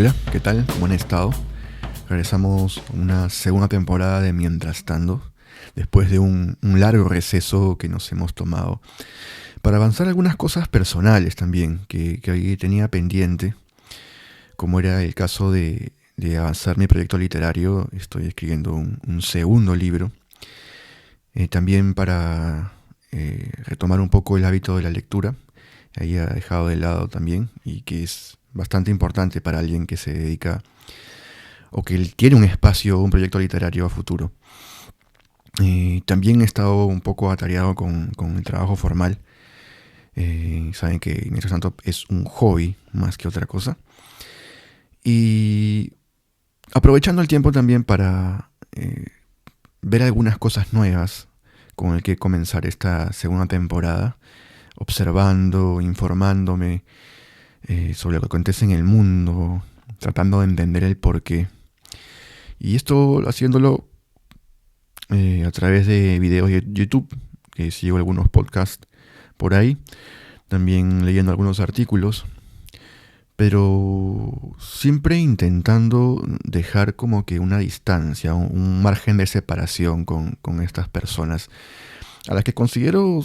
Hola, ¿qué tal? ¿Cómo han estado? Regresamos a una segunda temporada de Mientras Tanto, después de un largo receso que nos hemos tomado para avanzar algunas cosas personales también que ahí tenía pendiente, como era el caso de avanzar mi proyecto literario. Estoy escribiendo un segundo libro, también para retomar un poco el hábito de la lectura. Ahí ha dejado de lado también, y que es bastante importante para alguien que se dedica o que tiene un espacio, un proyecto literario a futuro. También he estado un poco atareado con el trabajo formal. Saben que mientras tanto es un hobby más que otra cosa. Y aprovechando el tiempo también para ver algunas cosas nuevas con el que comenzar esta segunda temporada, observando, informándome sobre lo que acontece en el mundo, tratando de entender el porqué. Y esto haciéndolo a través de videos de YouTube, que sigo algunos podcasts por ahí, también leyendo algunos artículos, pero siempre intentando dejar como que una distancia, un margen de separación con estas personas, a las que considero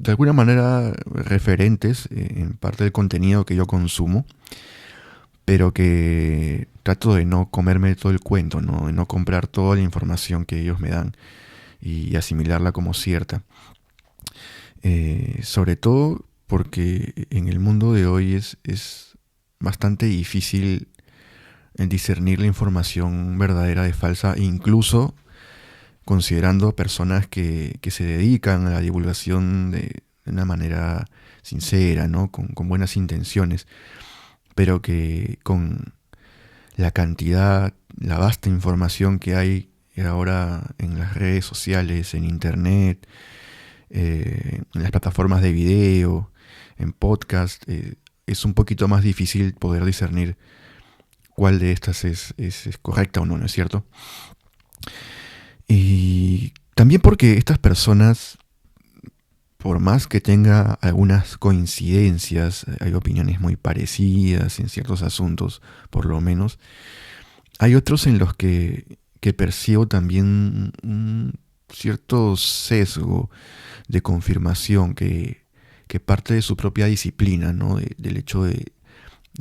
de alguna manera referentes en parte del contenido que yo consumo, pero que trato de no comerme todo el cuento, ¿no? De no comprar toda la información que ellos me dan y asimilarla como cierta. Sobre todo porque en el mundo de hoy es bastante difícil discernir la información verdadera de falsa, incluso considerando personas que se dedican a la divulgación de una manera sincera, ¿no? Con buenas intenciones, pero que con la cantidad, la vasta información que hay ahora en las redes sociales, en internet, en las plataformas de video, en podcast, es un poquito más difícil poder discernir cuál de estas es correcta o no, ¿no es cierto? Y también porque estas personas, por más que tenga algunas coincidencias, hay opiniones muy parecidas en ciertos asuntos, por lo menos, hay otros en los que percibo también un cierto sesgo de confirmación que parte de su propia disciplina, ¿no? Del hecho de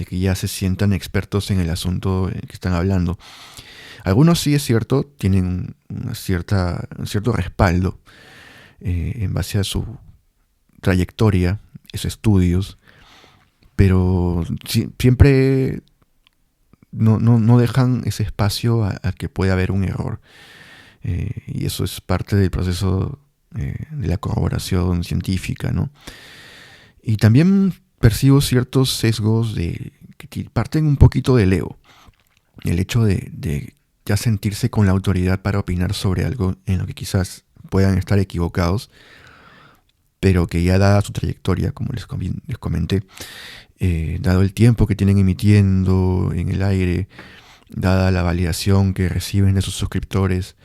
que ya se sientan expertos en el asunto que están hablando. Algunos sí es cierto, tienen un cierto respaldo en base a su trayectoria, sus estudios, pero siempre no dejan ese espacio a que pueda haber un error. Y eso es parte del proceso de la corroboración científica, ¿no? Y también percibo ciertos sesgos que parten un poquito del ego. El hecho de ya sentirse con la autoridad para opinar sobre algo en lo que quizás puedan estar equivocados, pero que ya dada su trayectoria, como les comenté, dado el tiempo que tienen emitiendo en el aire, dada la validación que reciben de sus suscriptores,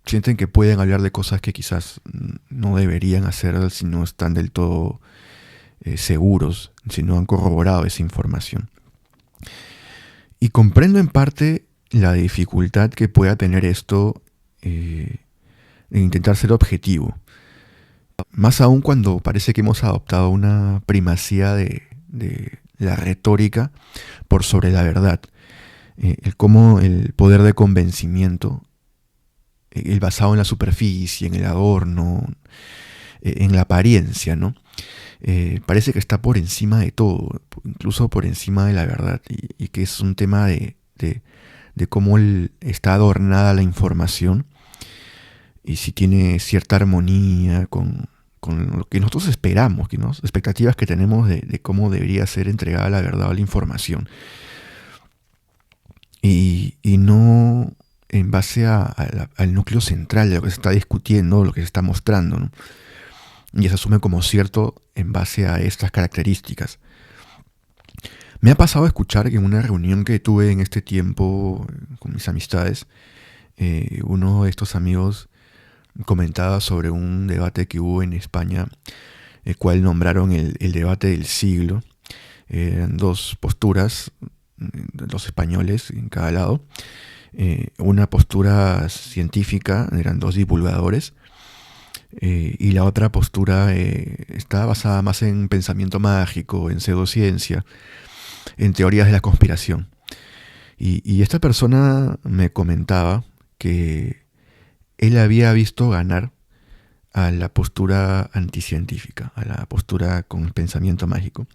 sienten que pueden hablar de cosas que quizás no deberían hacer si no están del todo seguros, si no han corroborado esa información. Y comprendo en parte la dificultad que pueda tener esto en intentar ser objetivo. Más aún cuando parece que hemos adoptado una primacía de la retórica por sobre la verdad. Cómo el poder de convencimiento, el basado en la superficie, en el adorno, en la apariencia, ¿no? Parece que está por encima de todo, incluso por encima de la verdad, y que es un tema de cómo está adornada la información y si tiene cierta armonía con lo que nosotros esperamos, ¿no? Expectativas que tenemos de cómo debería ser entregada la verdad o la información. Y no en base al núcleo central de lo que se está discutiendo, lo que se está mostrando, ¿no? Y se asume como cierto en base a estas características. Me ha pasado a escuchar que en una reunión que tuve en este tiempo con mis amistades, uno de estos amigos comentaba sobre un debate que hubo en España, el cual nombraron el debate del siglo, Eran dos posturas, dos españoles en cada lado. Una postura científica, eran dos divulgadores, y la otra postura está basada más en pensamiento mágico, en pseudociencia, en teorías de la conspiración. Y esta persona me comentaba que él había visto ganar a la postura anticientífica, a la postura con pensamiento mágico.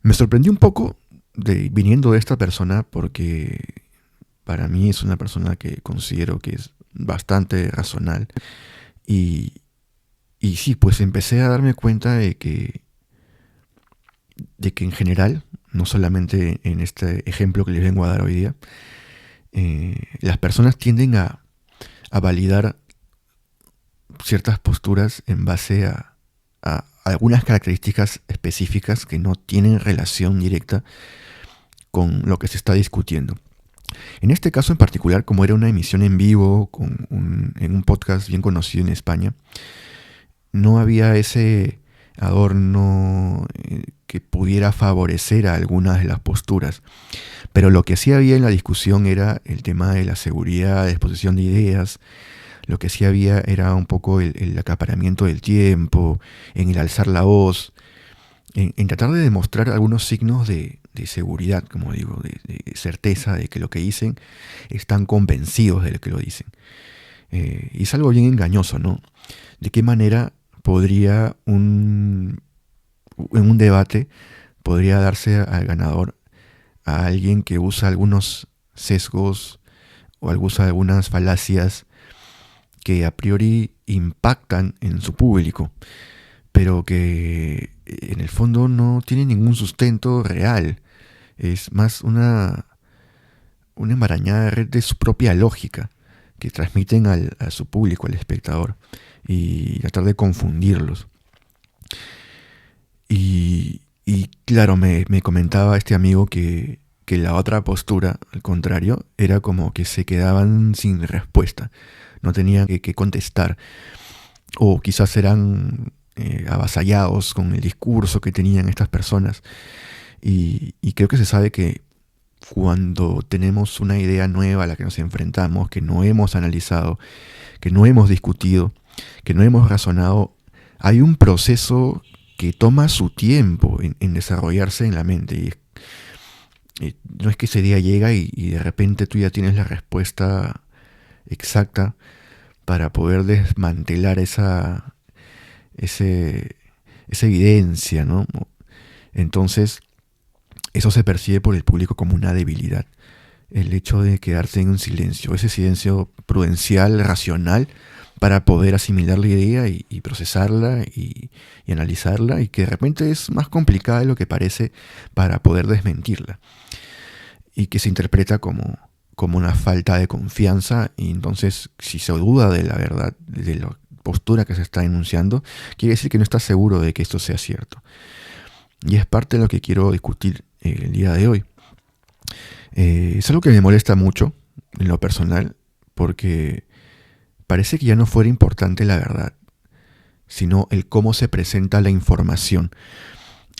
Me sorprendió un poco viniendo de esta persona, porque para mí es una persona que considero que es bastante razonable. Y, y sí, pues empecé a darme cuenta de que en general, no solamente en este ejemplo que les vengo a dar hoy día, las personas tienden a validar ciertas posturas en base a algunas características específicas que no tienen relación directa con lo que se está discutiendo. En este caso en particular, como era una emisión en vivo en un podcast bien conocido en España, no había ese adorno que pudiera favorecer a algunas de las posturas. Pero lo que sí había en la discusión era el tema de la seguridad, de exposición de ideas. Lo que sí había era un poco el acaparamiento del tiempo, en el alzar la voz, en tratar de demostrar algunos signos de seguridad, como digo, de certeza de que lo que dicen están convencidos de lo que lo dicen. Y es algo bien engañoso, ¿no? ¿De qué manera podría en un debate podría darse al ganador a alguien que usa algunos sesgos o usa algunas falacias que a priori impactan en su público, pero que en el fondo no tienen ningún sustento real? Es más una enmarañada red de su propia lógica que transmiten a su público, al espectador, y tratar de confundirlos. Y claro, me comentaba este amigo que la otra postura, al contrario, era como que se quedaban sin respuesta, no tenían que contestar, o quizás eran avasallados con el discurso que tenían estas personas. Y creo que se sabe que cuando tenemos una idea nueva a la que nos enfrentamos, que no hemos analizado, que no hemos discutido, que no hemos razonado, hay un proceso que toma su tiempo en desarrollarse en la mente. Y no es que ese día llega y de repente tú ya tienes la respuesta exacta para poder desmantelar esa evidencia, ¿no? Entonces, eso se percibe por el público como una debilidad. El hecho de quedarse en un silencio, ese silencio prudencial, racional, para poder asimilar la idea y procesarla y analizarla, y que de repente es más complicada de lo que parece para poder desmentirla, y que se interpreta como una falta de confianza. Y entonces, si se duda de la verdad, de la postura que se está enunciando, quiere decir que no está seguro de que esto sea cierto. Y es parte de lo que quiero discutir el día de hoy. Es algo que me molesta mucho en lo personal, porque parece que ya no fuera importante la verdad, sino el cómo se presenta la información,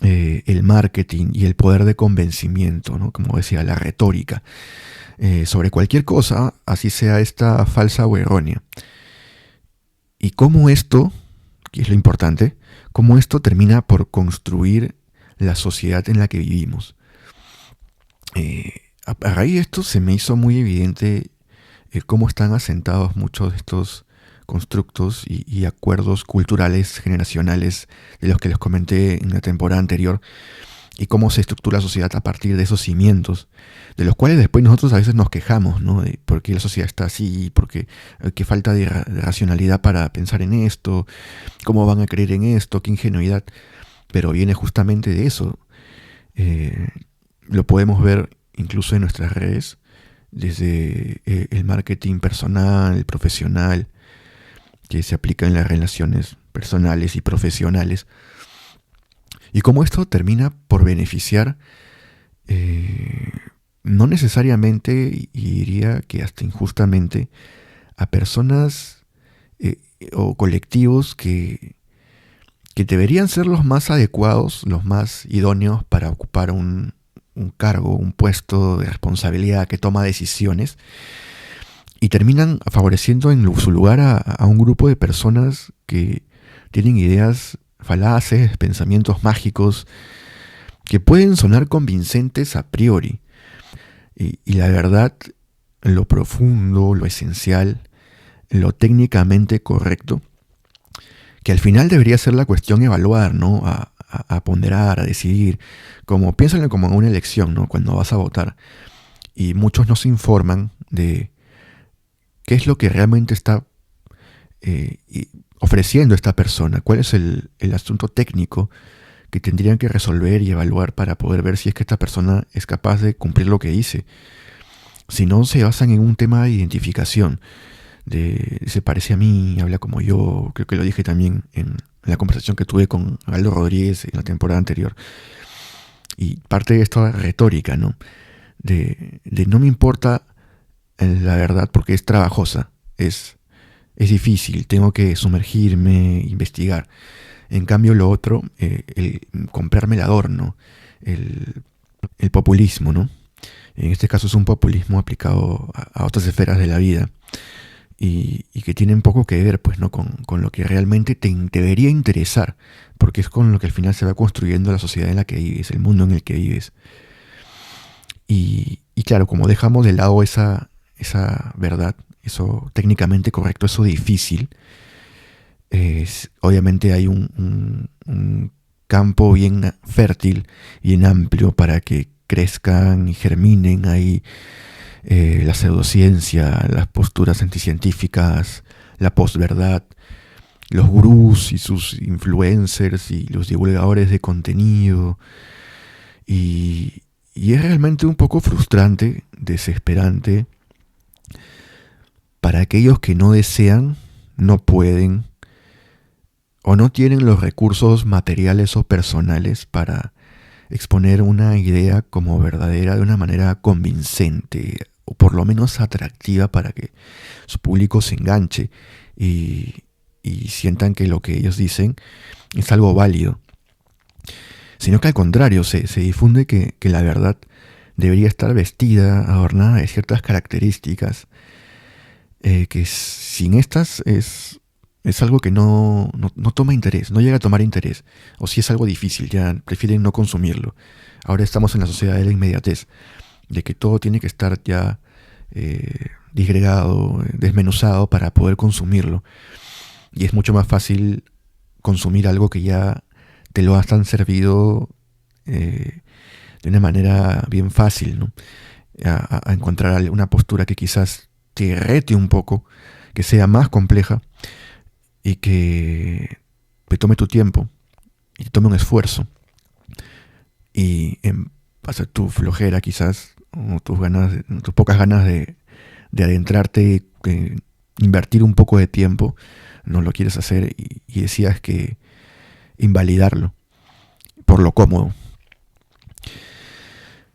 el marketing y el poder de convencimiento, ¿no? Como decía, la retórica, sobre cualquier cosa, así sea esta falsa o errónea. Y cómo esto, que es lo importante, cómo esto termina por construir la sociedad en la que vivimos. A raíz de esto se me hizo muy evidente cómo están asentados muchos de estos constructos y acuerdos culturales generacionales de los que les comenté en la temporada anterior, y cómo se estructura la sociedad a partir de esos cimientos, de los cuales después nosotros a veces nos quejamos, ¿no? De por qué la sociedad está así, porque qué falta de racionalidad para pensar en esto, cómo van a creer en esto, qué ingenuidad. Pero viene justamente de eso. Lo podemos ver incluso en nuestras redes, desde el marketing personal, profesional, que se aplica en las relaciones personales y profesionales, y cómo esto termina por beneficiar, no necesariamente, y diría que hasta injustamente, a personas o colectivos que que deberían ser los más adecuados, los más idóneos para ocupar un cargo, un puesto de responsabilidad que toma decisiones, y terminan favoreciendo en su lugar a un grupo de personas que tienen ideas falaces, pensamientos mágicos, que pueden sonar convincentes a priori. Y la verdad, lo profundo, lo esencial, lo técnicamente correcto, que al final debería ser la cuestión evaluar, ¿no? A ponderar, a decidir. Piénsenlo como en una elección, ¿no? Cuando vas a votar. Y muchos no se informan de qué es lo que realmente está ofreciendo esta persona, cuál es el asunto técnico que tendrían que resolver y evaluar para poder ver si es que esta persona es capaz de cumplir lo que dice. Si no, se basan en un tema de identificación, se parece a mí, habla como yo. Creo que lo dije también en la conversación que tuve con Aldo Rodríguez en la temporada anterior. Y parte de esta retórica, ¿no? De no me importa la verdad porque es trabajosa, es difícil, tengo que sumergirme, investigar. En cambio lo otro, el comprarme el adorno, el populismo, ¿no? En este caso es un populismo aplicado a otras esferas de la vida y que tienen poco que ver, pues, ¿no? con lo que realmente te debería interesar, porque es con lo que al final se va construyendo la sociedad en la que vives, el mundo en el que vives. Y claro, como dejamos de lado esa verdad, eso técnicamente correcto, eso difícil, obviamente hay un campo bien fértil, bien amplio para que crezcan y germinen ahí la pseudociencia, las posturas anticientíficas, la posverdad, los gurús y sus influencers y los divulgadores de contenido. Y es realmente un poco frustrante, desesperante, para aquellos que no desean, no pueden o no tienen los recursos materiales o personales para exponer una idea como verdadera de una manera convincente o por lo menos atractiva para que su público se enganche y sientan que lo que ellos dicen es algo válido. Sino que al contrario, se difunde que la verdad debería estar vestida, adornada de ciertas características, que sin estas es algo que no toma interés, no llega a tomar interés. O si es algo difícil, ya prefieren no consumirlo. Ahora estamos en la sociedad de la inmediatez, de que todo tiene que estar ya disgregado, desmenuzado para poder consumirlo. Y es mucho más fácil consumir algo que ya te lo han servido de una manera bien fácil, ¿no? A encontrar una postura que quizás te rete un poco, que sea más compleja y que te tome tu tiempo y te tome un esfuerzo. Y en base a tu flojera quizás, o tus pocas ganas de adentrarte, invertir un poco de tiempo, no lo quieres hacer y decías que invalidarlo por lo cómodo.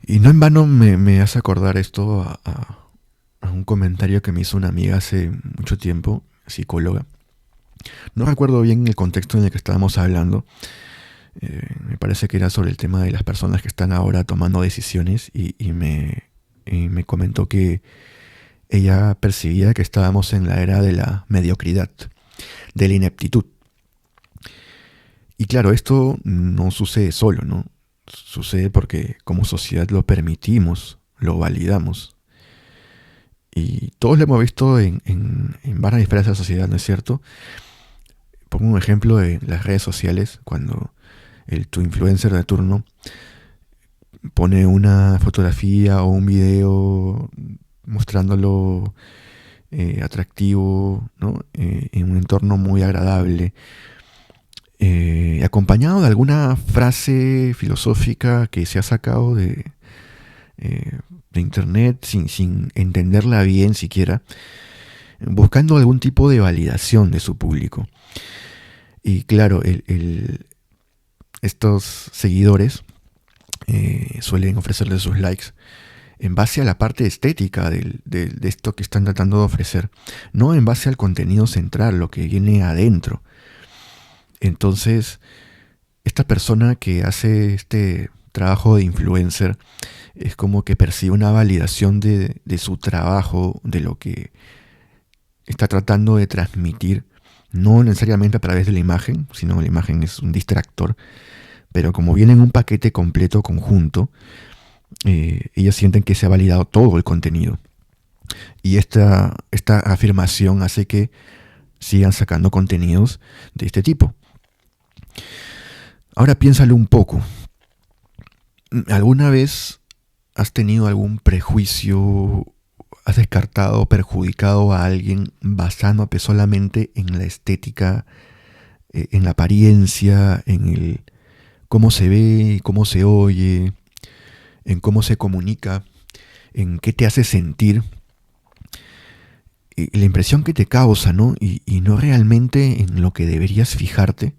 Y no en vano me hace acordar esto a un comentario que me hizo una amiga hace mucho tiempo, psicóloga. No recuerdo bien el contexto en el que estábamos hablando. Me parece que era sobre el tema de las personas que están ahora tomando decisiones y me comentó que ella percibía que estábamos en la era de la mediocridad, de la ineptitud. Y claro, esto no sucede solo, ¿no? Sucede porque como sociedad lo permitimos, lo validamos. Y todos lo hemos visto en varias esferas de la sociedad, ¿no es cierto? Pongo un ejemplo de las redes sociales, cuando tu influencer de turno pone una fotografía o un video mostrándolo atractivo, ¿no? En un entorno muy agradable, acompañado de alguna frase filosófica que se ha sacado de internet sin entenderla bien siquiera, buscando algún tipo de validación de su público. Y claro, estos seguidores suelen ofrecerle sus likes en base a la parte estética de esto que están tratando de ofrecer, no en base al contenido central, lo que viene adentro. Entonces, esta persona que hace este trabajo de influencer es como que percibe una validación de su trabajo, de lo que está tratando de transmitir, no necesariamente a través de la imagen, sino la imagen es un distractor, pero como viene en un paquete completo, conjunto, ellas sienten que se ha validado todo el contenido. Y esta afirmación hace que sigan sacando contenidos de este tipo. Ahora piénsalo un poco. ¿Alguna vez has tenido algún prejuicio, has descartado o perjudicado a alguien basándote solamente en la estética, en la apariencia, en el cómo se ve, cómo se oye, en cómo se comunica, en qué te hace sentir, y la impresión que te causa, ¿no? Y no realmente en lo que deberías fijarte?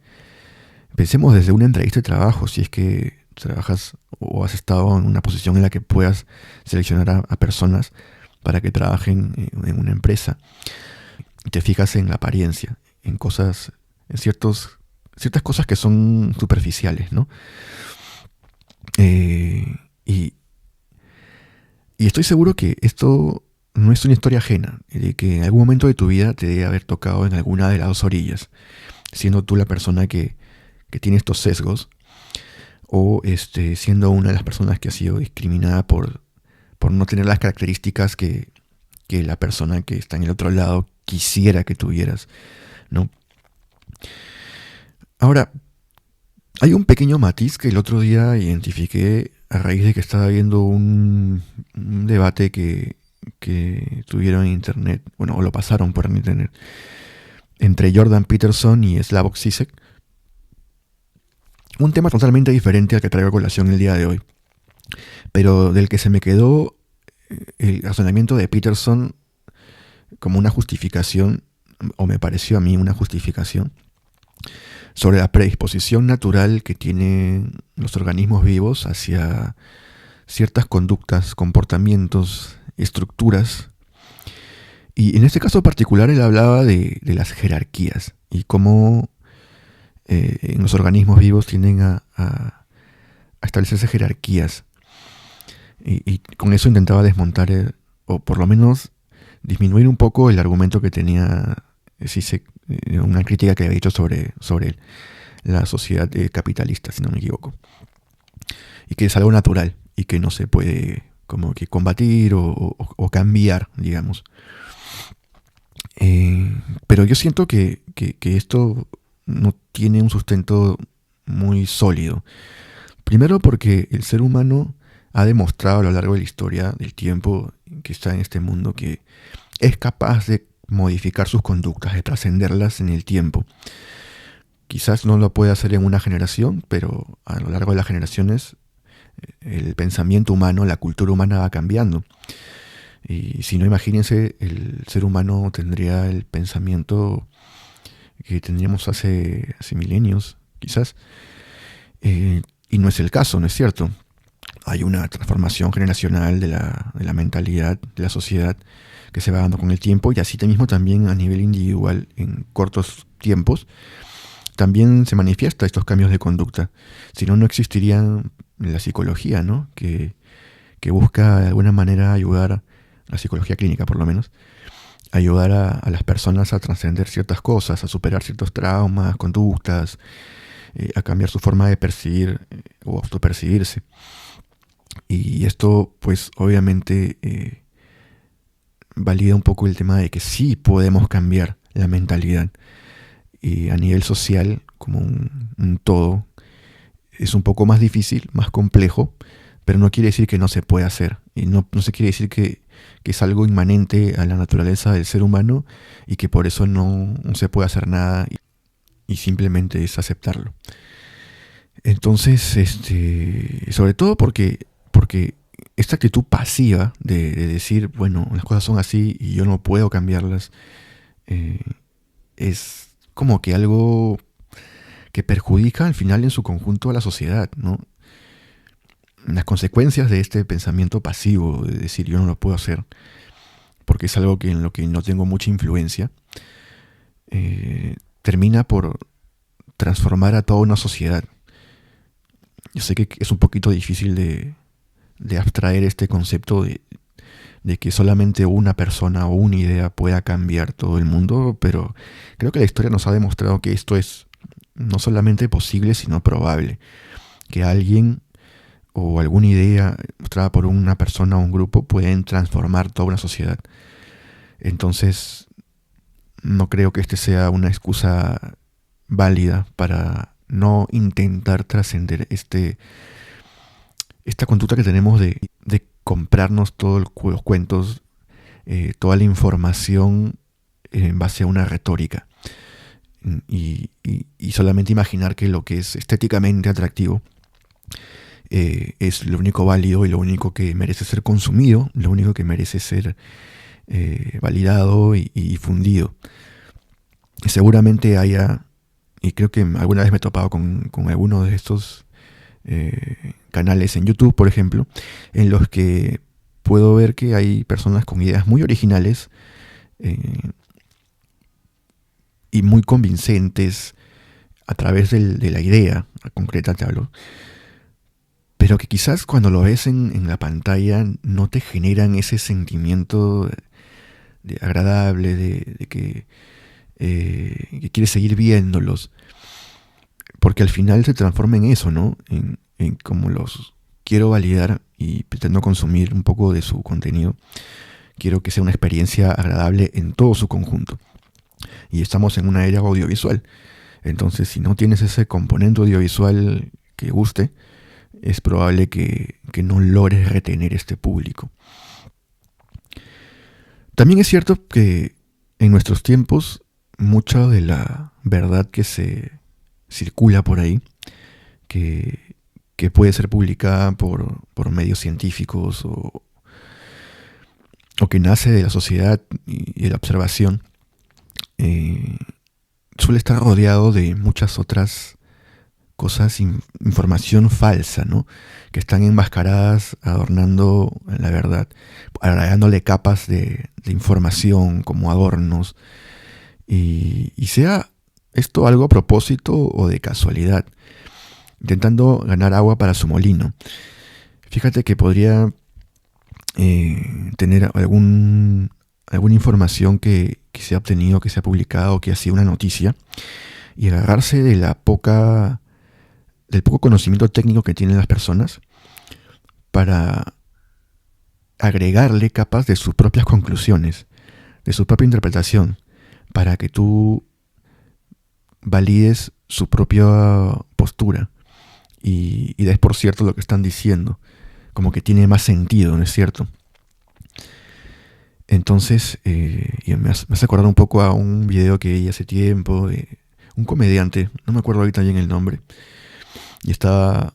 Pensemos desde una entrevista de trabajo, si es que trabajas o has estado en una posición en la que puedas seleccionar a personas para que trabajen en una empresa. Y te fijas en la apariencia, en cosas, en ciertas cosas que son superficiales, ¿no? Y estoy seguro que esto no es una historia ajena, de que en algún momento de tu vida te debe haber tocado en alguna de las dos orillas, siendo tú la persona que tiene estos sesgos, o siendo una de las personas que ha sido discriminada por no tener las características que la persona que está en el otro lado quisiera que tuvieras, ¿no? Ahora, hay un pequeño matiz que el otro día identifiqué a raíz de que estaba viendo un debate que tuvieron en internet, bueno, o lo pasaron por internet, entre Jordan Peterson y Slavoj Zizek. Un tema totalmente diferente al que traigo a colación el día de hoy, pero del que se me quedó el razonamiento de Peterson como una justificación, o me pareció a mí una justificación, sobre la predisposición natural que tienen los organismos vivos hacia ciertas conductas, comportamientos, estructuras. Y en este caso particular él hablaba de las jerarquías y cómo en los organismos vivos tienden a establecerse jerarquías. Y con eso intentaba desmontar, o por lo menos disminuir un poco el argumento que tenía Zizek, una crítica que había hecho sobre la sociedad capitalista, si no me equivoco. Y que es algo natural y que no se puede como que combatir o cambiar, digamos. Pero yo siento que esto no tiene un sustento muy sólido. Primero porque el ser humano ha demostrado a lo largo de la historia, del tiempo que está en este mundo, que es capaz de modificar sus conductas, de trascenderlas en el tiempo. Quizás no lo puede hacer en una generación, pero a lo largo de las generaciones el pensamiento humano, la cultura humana va cambiando. Y si no, imagínense, el ser humano tendría el pensamiento que tendríamos hace milenios, quizás. Y no es el caso, ¿no es cierto? Hay una transformación generacional de la mentalidad de la sociedad que se va dando con el tiempo, y así mismo también a nivel individual, en cortos tiempos, también se manifiesta estos cambios de conducta. Si no, no existiría la psicología, ¿no? Que busca de alguna manera ayudar, la psicología clínica por lo menos, ayudar a las personas a trascender ciertas cosas, a superar ciertos traumas, conductas, a cambiar su forma de percibir o autopercibirse. Y esto, pues, obviamente valida un poco el tema de que sí podemos cambiar la mentalidad. Y a nivel social, como un todo, es un poco más difícil, más complejo, pero no quiere decir que no se puede hacer. Y no se quiere decir que es algo inmanente a la naturaleza del ser humano y que por eso no se puede hacer nada y simplemente es aceptarlo. Entonces, sobre todo porque esta actitud pasiva de decir, bueno, las cosas son así y yo no puedo cambiarlas, es como que algo que perjudica al final en su conjunto a la sociedad, ¿no? Las consecuencias de este pensamiento pasivo, de decir yo no lo puedo hacer, porque es algo en lo que no tengo mucha influencia, termina por transformar a toda una sociedad. Yo sé que es un poquito difícil de abstraer este concepto de que solamente una persona o una idea pueda cambiar todo el mundo, pero creo que la historia nos ha demostrado que esto es no solamente posible, sino probable. Que alguien o alguna idea mostrada por una persona o un grupo pueden transformar toda una sociedad. Entonces, no creo que este sea una excusa válida para no intentar trascender esta conducta que tenemos de comprarnos todos los cuentos, toda la información en base a una retórica. Y solamente imaginar que lo que es estéticamente atractivo es lo único válido y lo único que merece ser consumido, lo único que merece ser validado y difundido. Seguramente haya, y creo que alguna vez me he topado con alguno de estos canales en YouTube, por ejemplo, en los que puedo ver que hay personas con ideas muy originales y muy convincentes a través de la idea concreta, te hablo, pero que quizás cuando lo ves en la pantalla no te generan ese sentimiento de agradable, de que quieres seguir viéndolos, porque al final se transforma en eso, ¿no? En como los quiero validar y pretendo consumir un poco de su contenido. Quiero que sea una experiencia agradable en todo su conjunto. Y estamos en una era audiovisual. Entonces, si no tienes ese componente audiovisual que guste, es probable que no logres retener este público. También es cierto que en nuestros tiempos, mucha de la verdad que se circula por ahí, que puede ser publicada por medios científicos o que nace de la sociedad y de la observación, suele estar rodeado de muchas otras cosas, información falsa, ¿no? Que están enmascaradas, adornando la verdad, agregándole capas de información como adornos, y sea esto algo a propósito o de casualidad, intentando ganar agua para su molino. Fíjate que podría tener alguna información que se ha obtenido, que se ha publicado, que ha sido una noticia, y agarrarse del poco conocimiento técnico que tienen las personas para agregarle capas de sus propias conclusiones, de su propia interpretación, para que tú valides su propia postura y des por cierto lo que están diciendo, como que tiene más sentido, ¿no es cierto? Entonces, me hace acordar un poco a un video que vi hace tiempo de un comediante, no me acuerdo ahorita bien el nombre, y estaba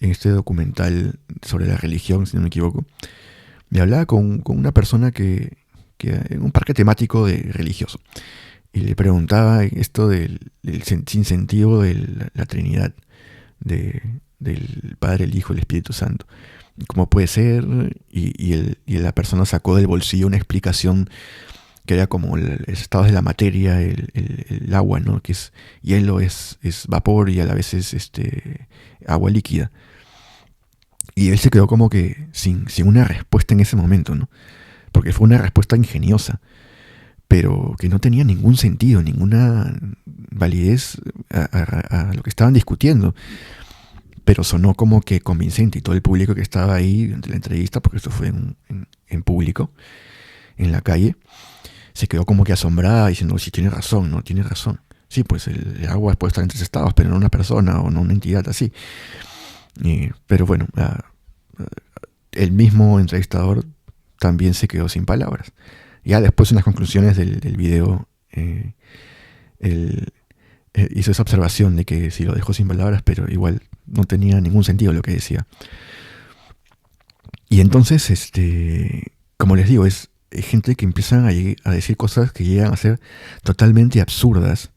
en este documental sobre la religión, si no me equivoco, me hablaba con una persona que en un parque temático de religioso, y le preguntaba esto del sinsentido de la Trinidad, del Padre, el Hijo y el Espíritu Santo. ¿Cómo puede ser? Y la persona sacó del bolsillo una explicación que era como el estado de la materia, el agua, ¿no? Que es hielo, es vapor y a la vez es agua líquida. Y él se quedó como que sin una respuesta en ese momento, ¿no? Porque fue una respuesta ingeniosa, pero que no tenía ningún sentido, ninguna validez a lo que estaban discutiendo. Pero sonó como que convincente, y todo el público que estaba ahí durante la entrevista, porque esto fue en público, en la calle, se quedó como que asombrada diciendo, sí, tiene razón, no, tiene razón. Sí, pues el agua puede estar en 3 estados, pero no una persona o no una entidad así. Pero bueno, el mismo entrevistador también se quedó sin palabras. Ya después, en las conclusiones del video, él hizo esa observación de que sí lo dejó sin palabras, pero igual no tenía ningún sentido lo que decía. Y entonces, como les digo, es gente que empiezan a decir cosas que llegan a ser totalmente absurdas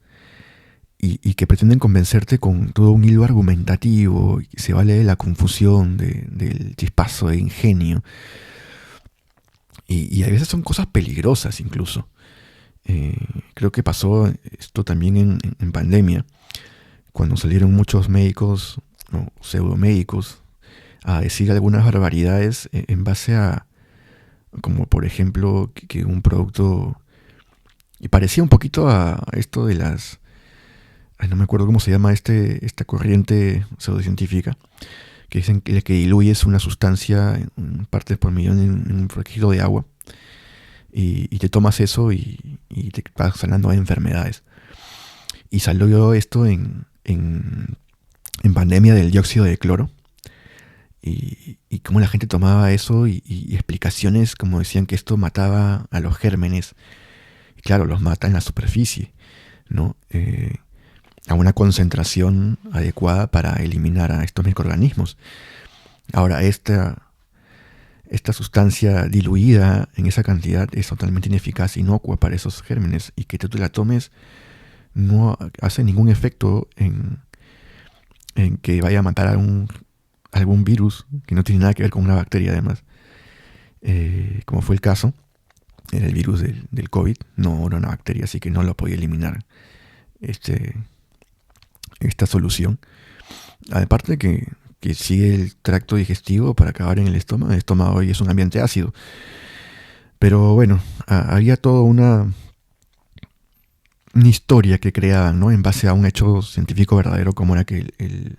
y que pretenden convencerte con todo un hilo argumentativo, y se vale de la confusión, del chispazo de ingenio. Y a veces son cosas peligrosas incluso. Creo que pasó esto también en pandemia, cuando salieron muchos médicos o pseudomédicos a decir algunas barbaridades en base a, como por ejemplo, que un producto, y parecía un poquito a esto de las, no me acuerdo cómo se llama esta corriente pseudocientífica, que dicen que diluyes una sustancia en partes por millón en un frasquito de agua y te tomas eso y te vas sanando de enfermedades. Y salió esto en pandemia del dióxido de cloro y cómo la gente tomaba eso y explicaciones como decían que esto mataba a los gérmenes. Y claro, los mata en la superficie, ¿no? A una concentración adecuada para eliminar a estos microorganismos. Ahora, esta sustancia diluida en esa cantidad es totalmente ineficaz, inocua para esos gérmenes, y que tú la tomes no hace ningún efecto en que vaya a matar a algún virus que no tiene nada que ver con una bacteria además, como fue el caso. Era el virus del COVID, no era una bacteria, así que no lo podía eliminar esta solución. Aparte que sigue el tracto digestivo para acabar en el estómago. El estómago hoy es un ambiente ácido. Pero bueno, había toda una historia que creaban, ¿no? En base a un hecho científico verdadero, como era que el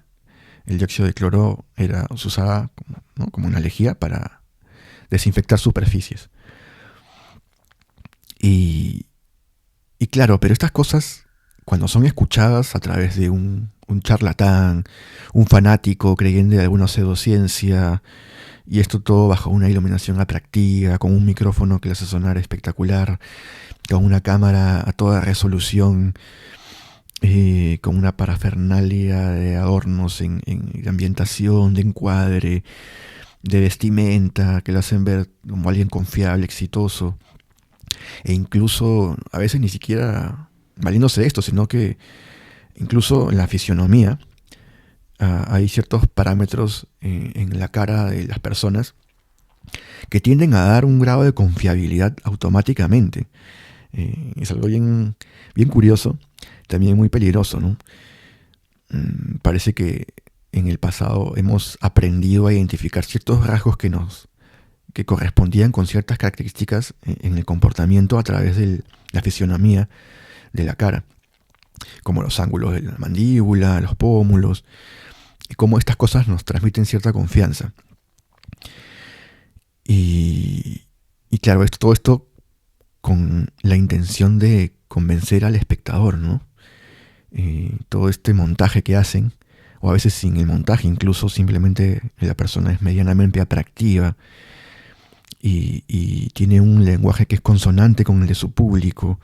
dióxido de cloro se usaba, ¿no?, como una lejía para desinfectar superficies. Y claro, pero estas cosas, cuando son escuchadas a través de un charlatán, un fanático creyente de alguna pseudociencia, y esto todo bajo una iluminación atractiva, con un micrófono que le hace sonar espectacular, con una cámara a toda resolución, con una parafernalia de adornos de ambientación, de encuadre, de vestimenta, que lo hacen ver como alguien confiable, exitoso, e incluso a veces ni siquiera valiéndose de esto, sino que incluso en la fisionomía hay ciertos parámetros en la cara de las personas que tienden a dar un grado de confiabilidad automáticamente. Es algo bien, bien curioso, también muy peligroso, ¿no? Parece que en el pasado hemos aprendido a identificar ciertos rasgos que correspondían con ciertas características en el comportamiento a través de la fisionomía de la cara, como los ángulos de la mandíbula, los pómulos, y cómo estas cosas nos transmiten cierta confianza. Y claro, todo esto con la intención de convencer al espectador, ¿no? Todo este montaje que hacen, o a veces sin el montaje, incluso simplemente la persona es medianamente atractiva y tiene un lenguaje que es consonante con el de su público,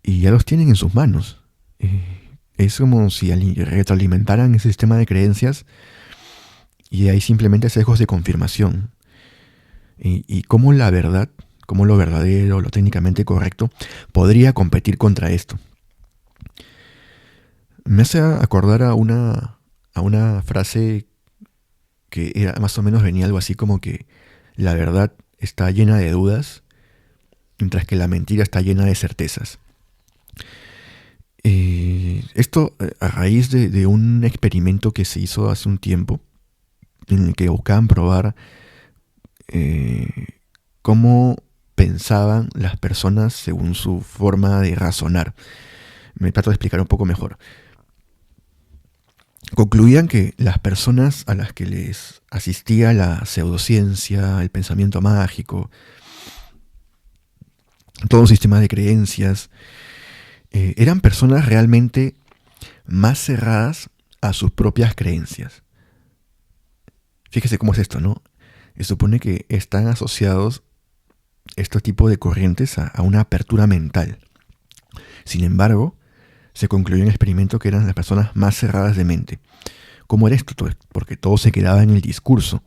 y ya los tienen en sus manos. Es como si retroalimentaran ese sistema de creencias y hay simplemente sesgos de confirmación. Y cómo la verdad, cómo lo verdadero, lo técnicamente correcto, podría competir contra esto. Me hace acordar a una frase que era más o menos, venía algo así como que la verdad está llena de dudas, mientras que la mentira está llena de certezas. Esto a raíz de un experimento que se hizo hace un tiempo, en el que buscaban probar cómo pensaban las personas según su forma de razonar. Me trato de explicar un poco mejor. Concluían que las personas a las que les asistía la pseudociencia, el pensamiento mágico, todo un sistema de creencias, eran personas realmente más cerradas a sus propias creencias. Fíjese cómo es esto, ¿no? Se supone que están asociados estos tipos de corrientes a una apertura mental. Sin embargo, se concluyó en el experimento que eran las personas más cerradas de mente. ¿Cómo era esto? Porque todo se quedaba en el discurso.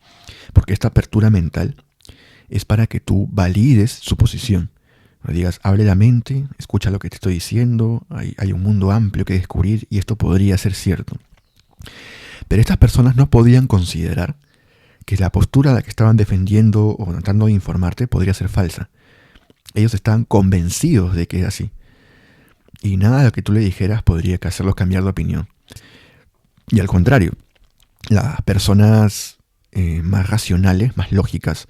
Porque esta apertura mental es para que tú valides su posición. No digas, abre la mente, escucha lo que te estoy diciendo, hay un mundo amplio que descubrir y esto podría ser cierto. Pero estas personas no podían considerar que la postura a la que estaban defendiendo o tratando de informarte podría ser falsa. Ellos estaban convencidos de que era así. Y nada de lo que tú le dijeras podría hacerlos cambiar de opinión. Y al contrario, las personas más racionales, más lógicas,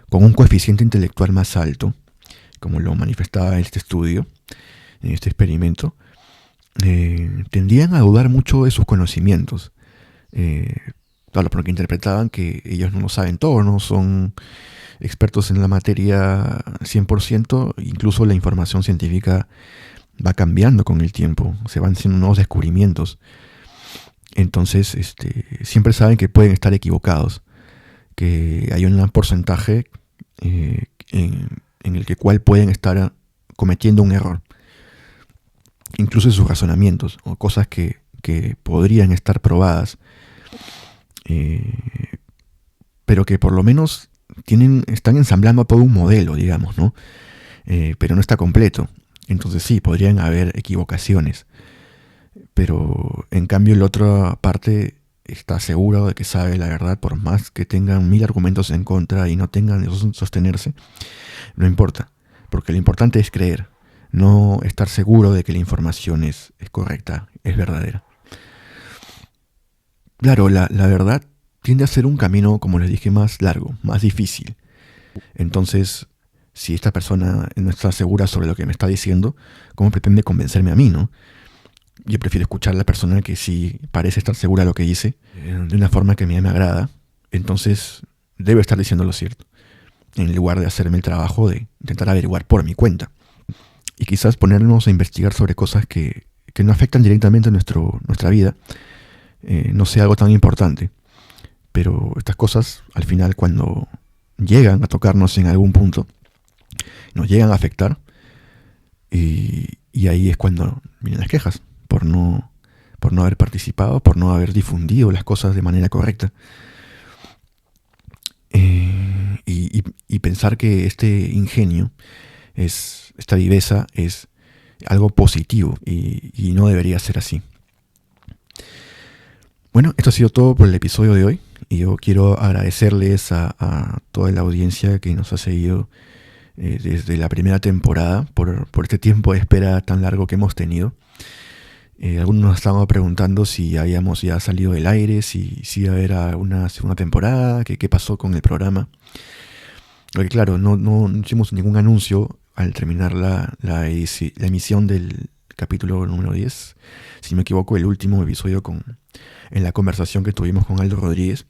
con un coeficiente intelectual más alto, como lo manifestaba este estudio, en este experimento, tendían a dudar mucho de sus conocimientos. Claro, porque interpretaban que ellos no lo saben todo, no son expertos en la materia 100%, incluso la información científica va cambiando con el tiempo, se van haciendo nuevos descubrimientos. Entonces, siempre saben que pueden estar equivocados, que hay un porcentaje en el que cual pueden estar cometiendo un error, incluso en sus razonamientos, o cosas que podrían estar probadas, pero que por lo menos están ensamblando todo un modelo, digamos, ¿no? Pero no está completo. Entonces sí, podrían haber equivocaciones, pero en cambio la otra parte está seguro de que sabe la verdad, por más que tengan 1000 argumentos en contra y no tengan de sostenerse, no importa, porque lo importante es creer, no estar seguro de que la información es correcta, es verdadera. Claro, la verdad tiende a ser un camino, como les dije, más largo, más difícil. Entonces, si esta persona no está segura sobre lo que me está diciendo, ¿cómo pretende convencerme a mí, no? Yo prefiero escuchar a la persona que sí parece estar segura de lo que dice, de una forma que a mí me agrada. Entonces, debe estar diciendo lo cierto, en lugar de hacerme el trabajo de intentar averiguar por mi cuenta. Y quizás ponernos a investigar sobre cosas que no afectan directamente a nuestra vida, no sea algo tan importante. Pero estas cosas, al final, cuando llegan a tocarnos en algún punto, nos llegan a afectar, y ahí es cuando vienen las quejas por no haber participado, por no haber difundido las cosas de manera correcta, y pensar que este ingenio, esta viveza, es algo positivo y no debería ser así. Bueno, esto ha sido todo por el episodio de hoy, y yo quiero agradecerles a toda la audiencia que nos ha seguido desde la primera temporada por este tiempo de espera tan largo que hemos tenido. Algunos nos estaban preguntando si habíamos ya salido del aire, si iba a haber una segunda temporada, qué pasó con el programa. Porque claro, no hicimos ningún anuncio al terminar la emisión del capítulo número 10. Si no me equivoco, el último episodio en la conversación que tuvimos con Aldo Rodríguez.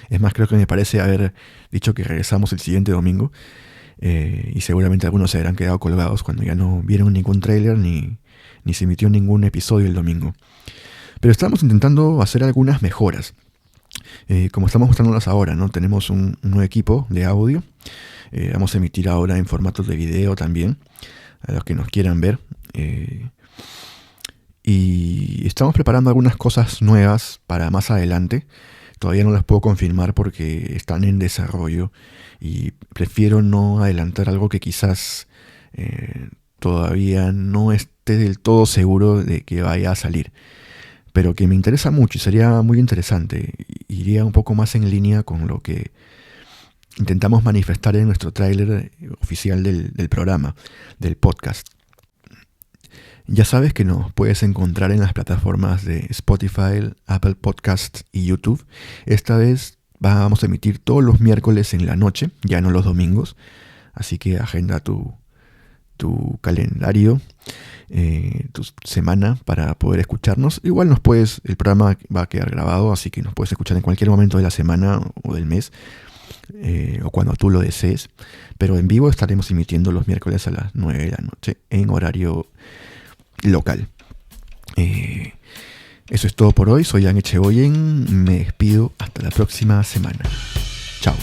Es más, creo que me parece haber dicho que regresamos el siguiente domingo. Y seguramente algunos se habrán quedado colgados cuando ya no vieron ningún tráiler ni se emitió ningún episodio el domingo. Pero estamos intentando hacer algunas mejoras. Como estamos mostrándolas ahora, ¿no? Tenemos un nuevo equipo de audio. Vamos a emitir ahora en formatos de video también, a los que nos quieran ver. Y estamos preparando algunas cosas nuevas para más adelante. Todavía no las puedo confirmar porque están en desarrollo y prefiero no adelantar algo que quizás todavía no esté del todo seguro de que vaya a salir, pero que me interesa mucho y sería muy interesante. Iría un poco más en línea con lo que intentamos manifestar en nuestro tráiler oficial del programa, del podcast. Ya sabes que nos puedes encontrar en las plataformas de Spotify, Apple Podcasts y YouTube. Esta vez vamos a emitir todos los miércoles en la noche, ya no los domingos. Así que agenda tu calendario, tu semana para poder escucharnos. Igual el programa va a quedar grabado, así que nos puedes escuchar en cualquier momento de la semana o del mes, o cuando tú lo desees. Pero en vivo estaremos emitiendo los miércoles a las 9 de la noche en horario local. Eso es todo por hoy. Soy Jan Echegoyen. Me despido hasta la próxima semana. Chao.